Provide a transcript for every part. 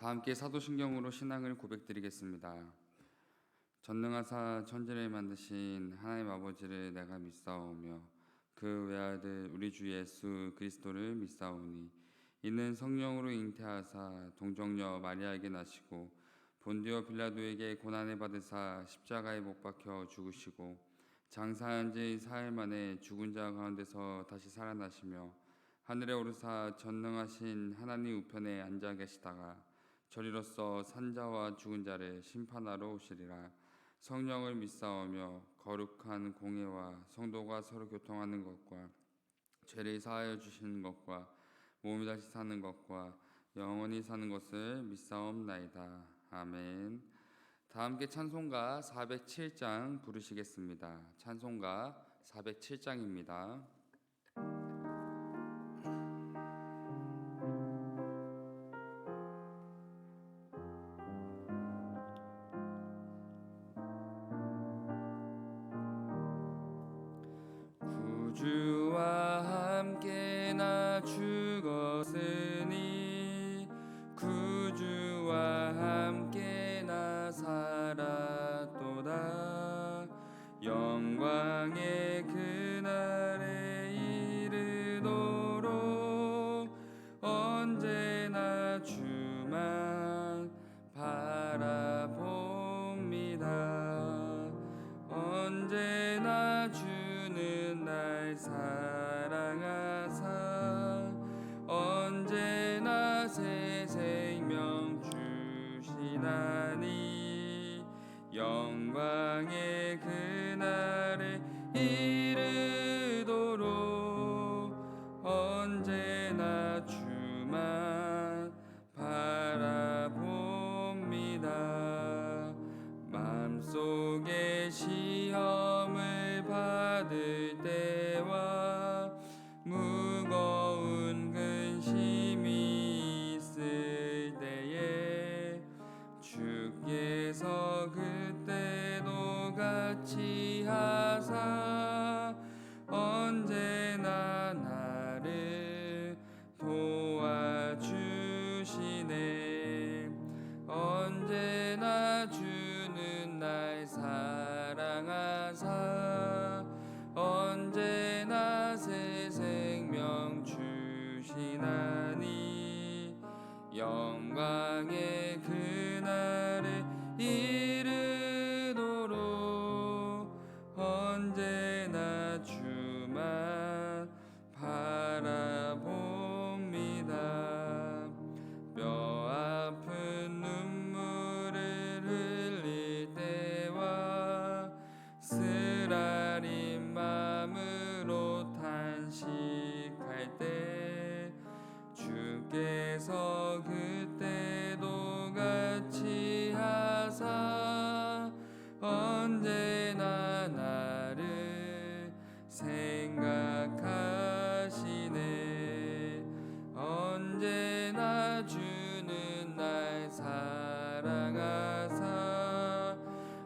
다 함께 사도신경으로 신앙을 고백드리겠습니다. 전능하사 천지를 만드신 하나님 아버지를 내가 믿사오며 그 외아들 우리 주 예수 그리스도를 믿사오니 이는 성령으로 잉태하사 동정녀 마리아에게 나시고 본디오 빌라도에게 고난을 받으사 십자가에 못 박혀 죽으시고 장사한 지 사흘 만에 죽은 자 가운데서 다시 살아나시며 하늘에 오르사 전능하신 하나님 우편에 앉아 계시다가 저리로서 산자와 죽은 자를 심판하러 오시리라. 성령을 믿사오며 거룩한 공예와 성도가 서로 교통하는 것과 죄를 사하여 주시는 것과 몸이 다시 사는 것과 영원히 사는 것을 믿사옵나이다. 아멘. 다 함께 찬송가 407장 부르시겠습니다. 찬송가 407장입니다. 구주와 함께 나 죽었으니 구주와 함께 나 살았도다. 영광의 그날에 이르도록 언제나 주만 바라봅니다. 언제나 주는 날 사랑하사 언제나 새 생명 주시나니 영광의 그날에 이르도록 언제나 주만 바라봅니다. 마음속에 시험을 받을 때와 무거운 근심이 있을 때에 주께서 그때도 같이 하사 언제나 나를 도와주시네. 언제나 주는 날 사랑하사 언제나 새 생명 주시나니 영광의 그날에 이르도록 언제나 주만 바라봅니다. 뼈 아픈 눈물을 흘릴 때와 쓰라린 마음으로 탄식할 때 주께서 그때도 같이 하사 언제나 나를 생각하시네. 언제나 주는 날 사랑하사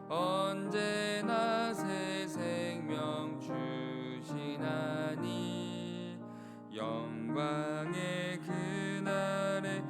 언제나 새 생명 주시나니 영광의 그날에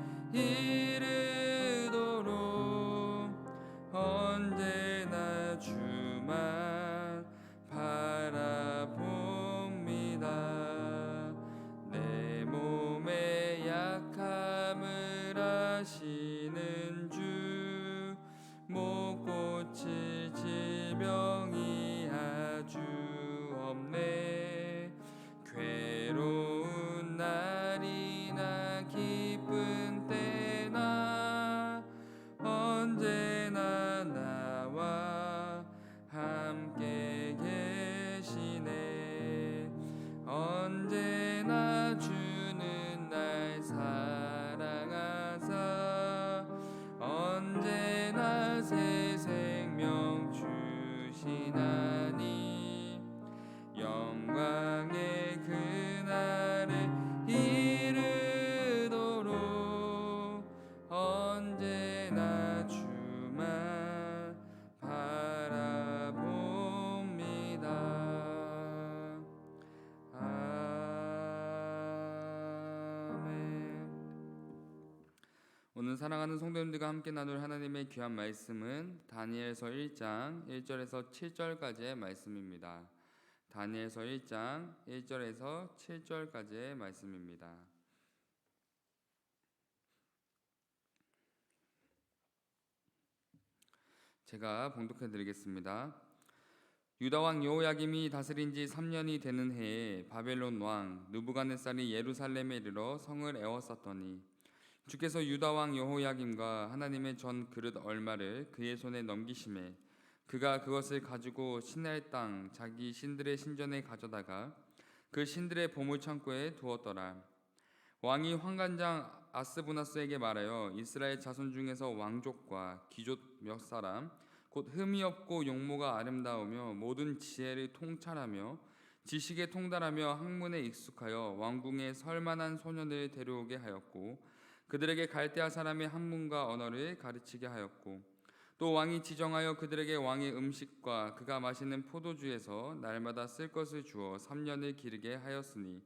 오늘 사랑하는 성도님들과 함께 나눌 하나님의 귀한 말씀은 다니엘서 1장 1절에서 7절까지의 말씀입니다. 다니엘서 1장 1절에서 7절까지의 말씀입니다. 제가 봉독해 드리겠습니다. 유다 왕 여호야김이 다스린 지 3년이 되는 해에 바벨론 왕 느부갓네살이 예루살렘에 이르러 성을 에워쌌더니 주께서 유다 왕 여호야김과 하나님의 전 그릇 얼마를 그의 손에 넘기심에 그가 그것을 가지고 신할 땅 자기 신들의 신전에 가져다가 그 신들의 보물 창고에 두었더라. 왕이 환관장 아스부나스에게 말하여 이스라엘 자손 중에서 왕족과 귀족 몇 사람 곧 흠이 없고 용모가 아름다우며 모든 지혜를 통찰하며 지식에 통달하며 학문에 익숙하여 왕궁에 설만한 소년을 데려오게 하였고 그들에게 갈대아 사람의 학문과 언어를 가르치게 하였고 또 왕이 지정하여 그들에게 왕의 음식과 그가 마시는 포도주에서 날마다 쓸 것을 주어 3년을 기르게 하였으니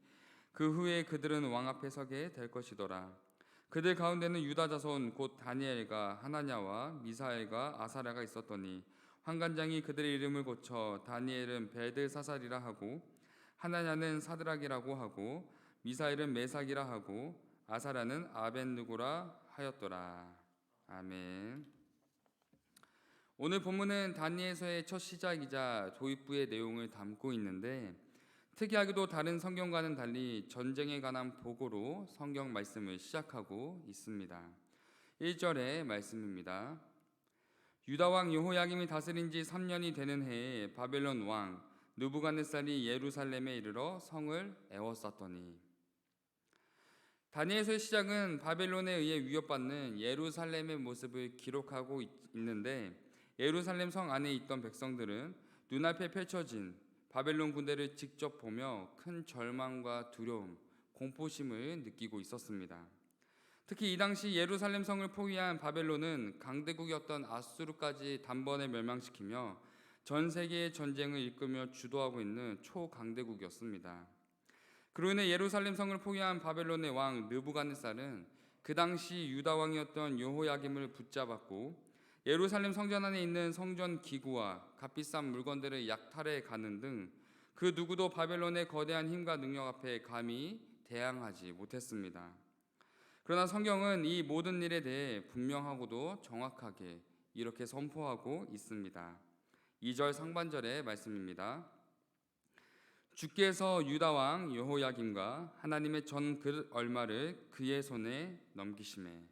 그 후에 그들은 왕 앞에 서게 될 것이더라. 그들 가운데는 유다 자손 곧 다니엘과 하나냐와 미사엘과 아사랴가 있었더니 환관장이 그들의 이름을 고쳐 다니엘은 벨드사살이라 하고 하나냐는 사드락이라고 하고 미사엘은 메삭이라 하고 아사랴는 아벤느고라 하였더라. 아멘. 오늘 본문은 다니엘서의 첫 시작이자 도입부의 내용을 담고 있는데 특이하게도 다른 성경과는 달리 전쟁에 관한 보고로 성경 말씀을 시작하고 있습니다. 1절의 말씀입니다. 유다 왕 여호야김이 다스린 지 3년이 되는 해에 바벨론 왕 느부갓네살이 예루살렘에 이르러 성을 에워쌌더니 다니엘서의 시작은 바벨론에 의해 위협받는 예루살렘의 모습을 기록하고 있는데 예루살렘 성 안에 있던 백성들은 눈앞에 펼쳐진 바벨론 군대를 직접 보며 큰 절망과 두려움, 공포심을 느끼고 있었습니다. 특히 이 당시 예루살렘 성을 포위한 바벨론은 강대국이었던 아수르까지 단번에 멸망시키며 전 세계의 전쟁을 이끌며 주도하고 있는 초강대국이었습니다. 그로 인해 예루살렘 성을 포위한 바벨론의 왕 느부갓네살은 그 당시 유다 왕이었던 여호야김을 붙잡았고 예루살렘 성전 안에 있는 성전 기구와 값비싼 물건들을 약탈해 가는 등 그 누구도 바벨론의 거대한 힘과 능력 앞에 감히 대항하지 못했습니다. 그러나 성경은 이 모든 일에 대해 분명하고도 정확하게 이렇게 선포하고 있습니다. 2절 상반절의 말씀입니다. 주께서 유다 왕 여호야김과 하나님의 전 그릇 얼마를 그의 손에 넘기심에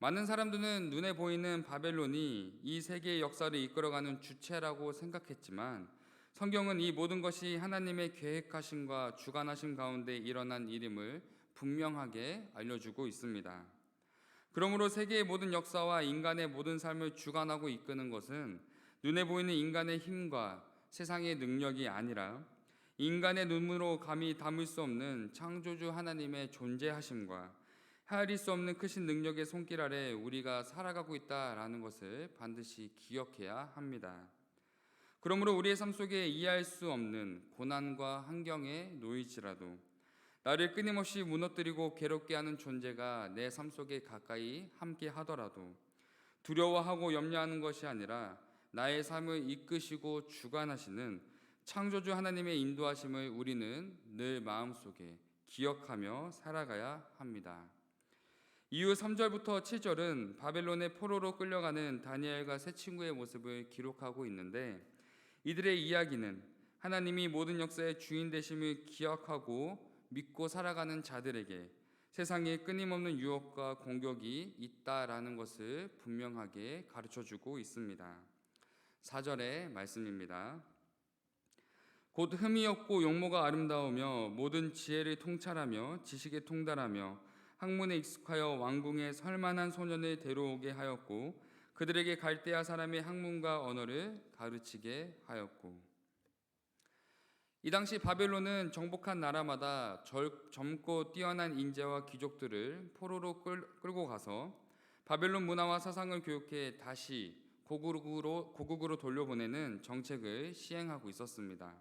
많은 사람들은 눈에 보이는 바벨론이 이 세계의 역사를 이끌어가는 주체라고 생각했지만 성경은 이 모든 것이 하나님의 계획하심과 주관하심 가운데 일어난 일임을 분명하게 알려주고 있습니다. 그러므로 세계의 모든 역사와 인간의 모든 삶을 주관하고 이끄는 것은 눈에 보이는 인간의 힘과 세상의 능력이 아니라 인간의 눈으로 감히 담을 수 없는 창조주 하나님의 존재하심과 헤아릴 수 없는 크신 능력의 손길 아래 우리가 살아가고 있다라는 것을 반드시 기억해야 합니다. 그러므로 우리의 삶 속에 이해할 수 없는 고난과 환경에 놓일지라도 나를 끊임없이 무너뜨리고 괴롭게 하는 존재가 내 삶 속에 가까이 함께 하더라도 두려워하고 염려하는 것이 아니라 나의 삶을 이끄시고 주관하시는 창조주 하나님의 인도하심을 우리는 늘 마음속에 기억하며 살아가야 합니다. 이후 3절부터 7절은 바벨론의 포로로 끌려가는 다니엘과 세 친구의 모습을 기록하고 있는데 이들의 이야기는 하나님이 모든 역사의 주인 되심을 기억하고 믿고 살아가는 자들에게 세상에 끊임없는 유혹과 공격이 있다라는 것을 분명하게 가르쳐주고 있습니다. 4절의 말씀입니다. 곧 흠이 없고 용모가 아름다우며 모든 지혜를 통찰하며 지식에 통달하며 학문에 익숙하여 왕궁에 설만한 소년을 데려오게 하였고 그들에게 갈대아 사람의 학문과 언어를 가르치게 하였고 이 당시 바벨론은 정복한 나라마다 젊고 뛰어난 인재와 귀족들을 포로로 끌고 가서 바벨론 문화와 사상을 교육해 다시 고국으로 돌려보내는 정책을 시행하고 있었습니다.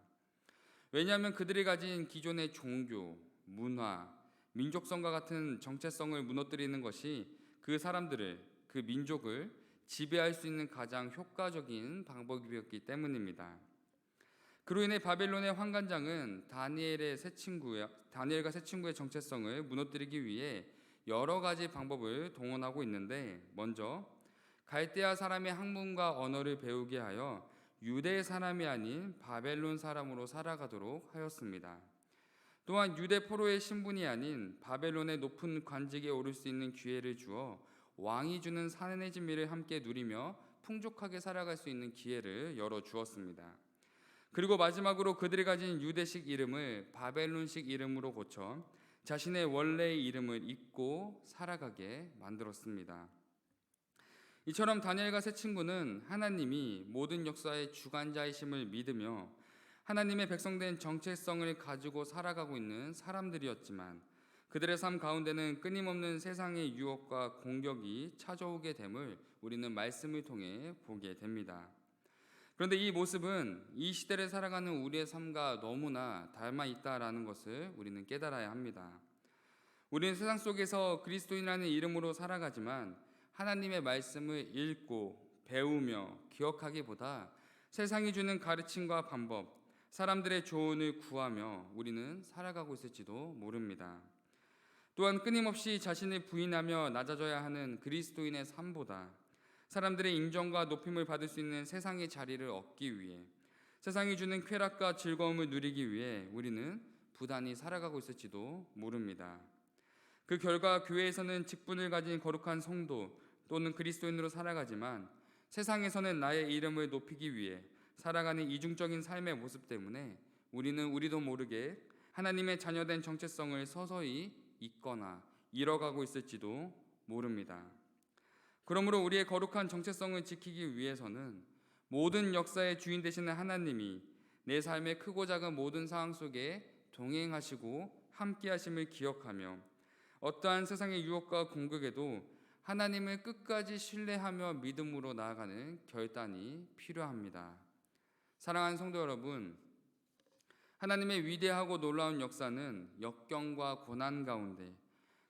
왜냐하면 그들이 가진 기존의 종교, 문화, 민족성과 같은 정체성을 무너뜨리는 것이 그 사람들을, 그 민족을 지배할 수 있는 가장 효과적인 방법이었기 때문입니다. 그로 인해 바벨론의 환관장은 다니엘과 세 친구의 정체성을 무너뜨리기 위해 여러 가지 방법을 동원하고 있는데, 먼저 갈대아 사람의 학문과 언어를 배우게 하여 유대 사람이 아닌 바벨론 사람으로 살아가도록 하였습니다. 또한 유대 포로의 신분이 아닌 바벨론의 높은 관직에 오를 수 있는 기회를 주어 왕이 주는 산의 진미를 함께 누리며 풍족하게 살아갈 수 있는 기회를 열어 주었습니다. 그리고 마지막으로 그들이 가진 유대식 이름을 바벨론식 이름으로 고쳐 자신의 원래의 이름을 잊고 살아가게 만들었습니다. 이처럼 다니엘과 세 친구는 하나님이 모든 역사의 주관자이심을 믿으며 하나님의 백성된 정체성을 가지고 살아가고 있는 사람들이었지만, 그들의 삶 가운데는 끊임없는 세상의 유혹과 공격이 찾아오게 됨을 우리는 말씀을 통해 보게 됩니다. 그런데 이 모습은 이 시대를 살아가는 우리의 삶과 너무나 닮아 있다라는 것을 우리는 깨달아야 합니다. 우리는 세상 속에서 그리스도인이라는 이름으로 살아가지만 하나님의 말씀을 읽고 배우며 기억하기보다 세상이 주는 가르침과 방법, 사람들의 조언을 구하며 우리는 살아가고 있을지도 모릅니다. 또한 끊임없이 자신을 부인하며 낮아져야 하는 그리스도인의 삶보다 사람들의 인정과 높임을 받을 수 있는 세상의 자리를 얻기 위해, 세상이 주는 쾌락과 즐거움을 누리기 위해 우리는 부단히 살아가고 있을지도 모릅니다. 그 결과 교회에서는 직분을 가진 거룩한 성도 또는 그리스도인으로 살아가지만 세상에서는 나의 이름을 높이기 위해 살아가는 이중적인 삶의 모습 때문에 우리도 모르게 하나님의 자녀된 정체성을 서서히 잊거나 잃어가고 있을지도 모릅니다. 그러므로 우리의 거룩한 정체성을 지키기 위해서는 모든 역사의 주인 되시는 하나님이 내 삶의 크고 작은 모든 상황 속에 동행하시고 함께하심을 기억하며 어떠한 세상의 유혹과 공격에도 하나님을 끝까지 신뢰하며 믿음으로 나아가는 결단이 필요합니다. 사랑하는 성도 여러분, 하나님의 위대하고 놀라운 역사는 역경과 고난 가운데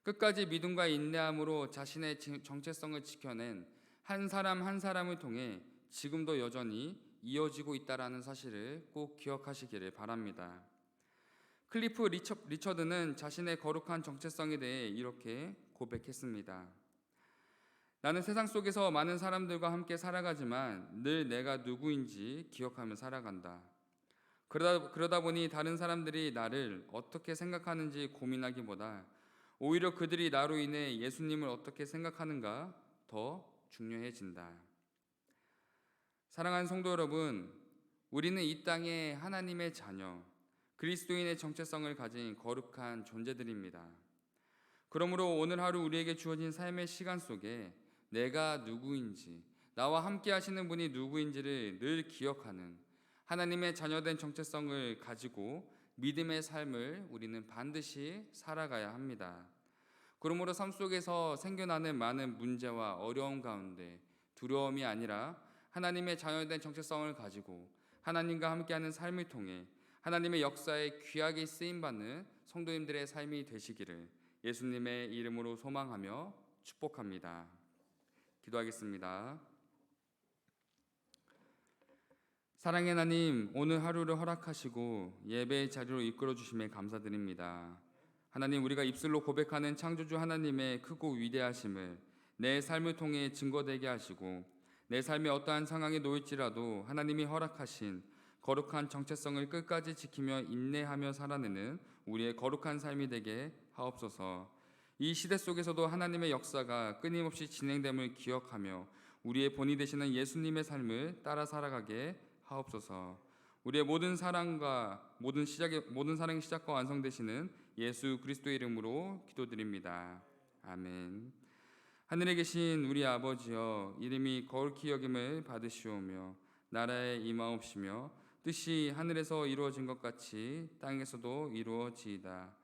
끝까지 믿음과 인내함으로 자신의 정체성을 지켜낸 한 사람 한 사람을 통해 지금도 여전히 이어지고 있다는 사실을 꼭 기억하시기를 바랍니다. 클리프 리처드는 자신의 거룩한 정체성에 대해 이렇게 고백했습니다. 나는 세상 속에서 많은 사람들과 함께 살아가지만 늘 내가 누구인지 기억하며 살아간다. 그러다 보니 다른 사람들이 나를 어떻게 생각하는지 고민하기보다 오히려 그들이 나로 인해 예수님을 어떻게 생각하는가 더 중요해진다. 사랑하는 성도 여러분, 우리는 이 땅에 하나님의 자녀, 그리스도인의 정체성을 가진 거룩한 존재들입니다. 그러므로 오늘 하루 우리에게 주어진 삶의 시간 속에 내가 누구인지, 나와 함께 하시는 분이 누구인지를 늘 기억하는 하나님의 자녀된 정체성을 가지고 믿음의 삶을 우리는 반드시 살아가야 합니다. 그러므로 삶 속에서 생겨나는 많은 문제와 어려움 가운데 두려움이 아니라 하나님의 자녀된 정체성을 가지고 하나님과 함께하는 삶을 통해 하나님의 역사에 귀하게 쓰임받는 성도님들의 삶이 되시기를 예수님의 이름으로 소망하며 축복합니다. 기도하겠습니다. 사랑의 하나님, 오늘 하루를 허락하시고 예배의 자리로 이끌어 주심에 감사드립니다. 하나님, 우리가 입술로 고백하는 창조주 하나님의 크고 위대하심을 내 삶을 통해 증거되게 하시고 내 삶이 어떠한 상황에 놓일지라도 하나님이 허락하신 거룩한 정체성을 끝까지 지키며 인내하며 살아내는 우리의 거룩한 삶이 되게 하옵소서. 이 시대 속에서도 하나님의 역사가 끊임없이 진행됨을 기억하며 우리의 본이 되시는 예수님의 삶을 따라 살아가게 하옵소서. 우리의 모든 사랑의 시작과 완성되시는 예수 그리스도의 이름으로 기도드립니다. 아멘. 하늘에 계신 우리 아버지여, 이름이 거룩히 여김을 받으시오며 나라에 임하옵시며 뜻이 하늘에서 이루어진 것 같이 땅에서도 이루어지이다.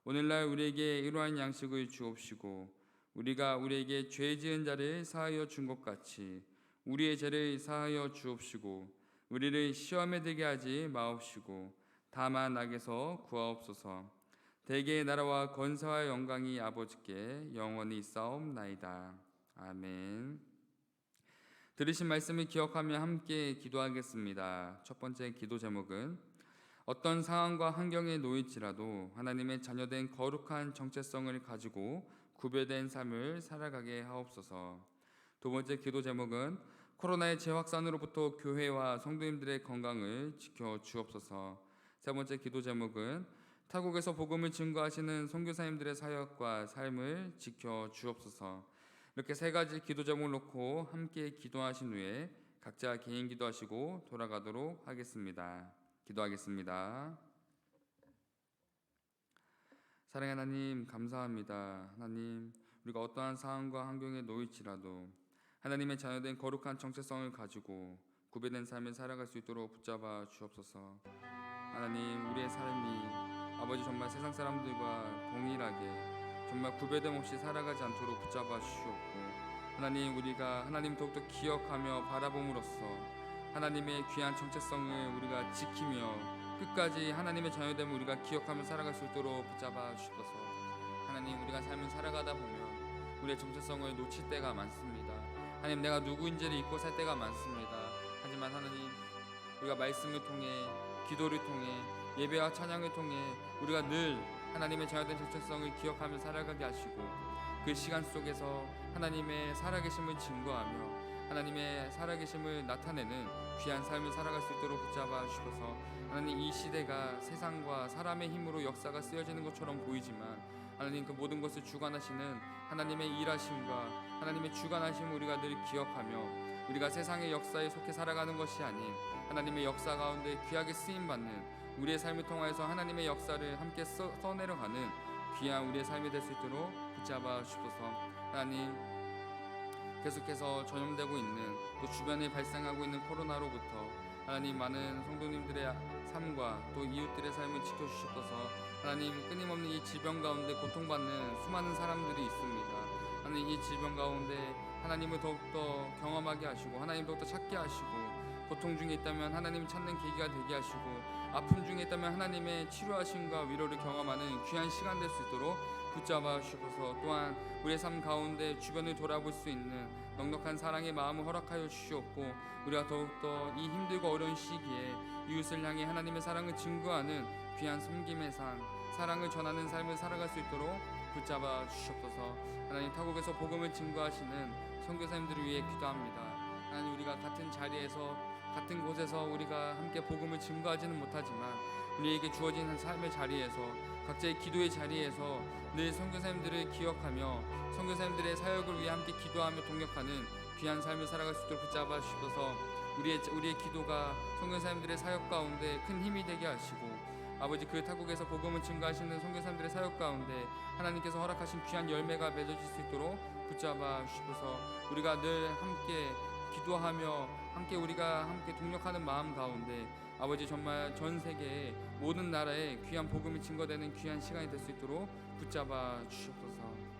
오늘날 우리에게 이러한 양식을 주옵시고 우리가 우리에게 죄 지은 자를 사하여 준 것 같이 우리의 죄를 사하여 주옵시고 우리를 시험에 들게 하지 마옵시고 다만 악에서 구하옵소서. 대개의 나라와 권세와 영광이 아버지께 영원히 있사옵나이다. 아멘. 들으신 말씀을 기억하며 함께 기도하겠습니다. 첫 번째 기도 제목은 어떤 상황과 환경에 놓일지라도 하나님의 자녀된 거룩한 정체성을 가지고 구별된 삶을 살아가게 하옵소서. 두 번째 기도 제목은 코로나의 재확산으로부터 교회와 성도님들의 건강을 지켜 주옵소서. 세 번째 기도 제목은 타국에서 복음을 증거하시는 선교사님들의 사역과 삶을 지켜 주옵소서. 이렇게 세 가지 기도 제목을 놓고 함께 기도하신 후에 각자 개인 기도하시고 돌아가도록 하겠습니다. 기도하겠습니다. 사랑하는 하나님, 감사합니다. 하나님, 우리가 어떠한 상황과 환경에 놓일지라도 하나님의 자녀된 거룩한 정체성을 가지고 구별된 삶을 살아갈 수 있도록 붙잡아 주옵소서. 하나님, 우리의 삶이 아버지 정말 세상 사람들과 동일하게 정말 구별됨 없이 살아가지 않도록 붙잡아 주시옵고, 하나님, 우리가 하나님 더욱더 기억하며 바라봄으로써 하나님의 귀한 정체성을 우리가 지키며 끝까지 하나님의 자녀됨을 우리가 기억하며 살아갈 수 있도록 붙잡아 주옵소서. 하나님, 우리가 삶을 살아가다 보면 우리의 정체성을 놓칠 때가 많습니다. 하나님, 내가 누구인지를 잊고 살 때가 많습니다. 하지만 하나님, 우리가 말씀을 통해, 기도를 통해, 예배와 찬양을 통해 우리가 늘 하나님의 자녀된 정체성을 기억하며 살아가게 하시고, 그 시간 속에서 하나님의 살아계심을 증거하며 하나님의 살아계심을 나타내는 귀한 삶을 살아갈 수 있도록 붙잡아 주셔서, 하나님, 이 시대가 세상과 사람의 힘으로 역사가 쓰여지는 것처럼 보이지만 하나님, 그 모든 것을 주관하시는 하나님의 일하심과 하나님의 주관하심을 우리가 늘 기억하며 우리가 세상의 역사에 속해 살아가는 것이 아닌 하나님의 역사 가운데 귀하게 쓰임받는 우리의 삶을 통하여서 하나님의 역사를 함께 써내려가는 귀한 우리의 삶이 될 수 있도록 붙잡아 주셔서, 하나님, 계속해서 전염되고 있는 또 주변에 발생하고 있는 코로나로부터 하나님, 많은 성도님들의 삶과 또 이웃들의 삶을 지켜주셔서 하나님, 끊임없는 이 질병 가운데 고통받는 수많은 사람들이 있습니다. 하나님, 이 질병 가운데 하나님을 더욱더 경험하게 하시고 하나님 더욱더 찾게 하시고, 고통 중에 있다면 하나님 찾는 계기가 되게 하시고, 아픔 중에 있다면 하나님의 치료하심과 위로를 경험하는 귀한 시간 될 수 있도록 붙잡아 주셔서, 또한 우리의 삶 가운데 주변을 돌아볼 수 있는 넉넉한 사랑의 마음을 허락하여 주시옵고, 우리가 더욱더 이 힘들고 어려운 시기에 이웃을 향해 하나님의 사랑을 증거하는 귀한 섬김의 삶, 사랑을 전하는 삶을 살아갈 수 있도록 붙잡아 주시옵소서. 하나님, 타국에서 복음을 증거하시는 선교사님들을 위해 기도합니다. 하나님, 우리가 같은 자리에서 같은 곳에서 우리가 함께 복음을 증거하지는 못하지만 우리에게 주어진 삶의 자리에서, 각자의 기도의 자리에서 늘 선교사님들을 기억하며 선교사님들의 사역을 위해 함께 기도하며 동역하는 귀한 삶을 살아갈 수 있도록 붙잡아 주셔서 우리의 기도가 선교사님들의 사역 가운데 큰 힘이 되게 하시고, 아버지, 그 타국에서 복음을 증거하시는 선교사님들의 사역 가운데 하나님께서 허락하신 귀한 열매가 맺어질 수 있도록 붙잡아 주셔서, 우리가 늘 함께 기도하며 우리가 함께 동력하는 마음 가운데 아버지, 정말 전 세계의 모든 나라에 귀한 복음이 증거되는 귀한 시간이 될 수 있도록 붙잡아 주시옵소서.